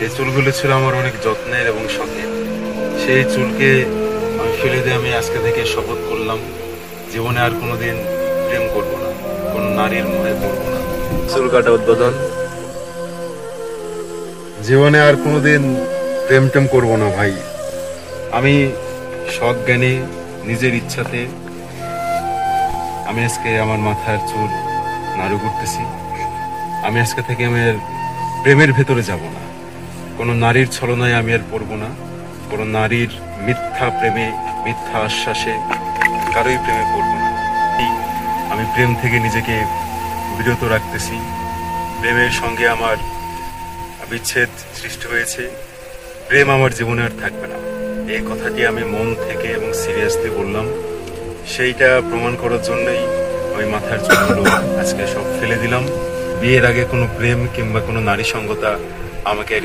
এই চুলগুলো ছিল আমার অনেক যত্নের এবং শখের। সেই চুলকে আমি ফেলে দিয়ে আমি আজকে থেকে শপথ করলাম জীবনে আর কোনোদিন প্রেম করব না, কোনো নারীর মোহে পড়ব না। চুল কাটা উদ্বোধন। জীবনে আর কোনোদিন প্রেম টেম করবো না ভাই। আমি সজ্ঞানে নিজের ইচ্ছাতে আমি আজকে আমার মাথার চুল নাড়ু করতেছি। আমি আজকে থেকে আমি আর প্রেমের ভেতরে যাব না, কোনো নারীর ছলনায় আমি আর পড়বো না, কোনো নারীর মিথ্যা প্রেমে মিথ্যা আশ্বাসে কারোই প্রেমে পড়বো না। আমি প্রেম থেকে নিজেকে বিরত রাখতেছি। প্রেমের সঙ্গে আমার বিচ্ছেদ সৃষ্টি হয়েছে, প্রেম আমার জীবনে আর থাকবে না। এই কথাটি আমি মন থেকে এবং সিরিয়াসলি বললাম। সেইটা প্রমাণ করার জন্যই আমি মাথার চুলগুলো আজকে সব ফেলে দিলাম। বিয়ের আগে কোনো প্রেম কিংবা কোনো নারী সঙ্গতা আমাকে আর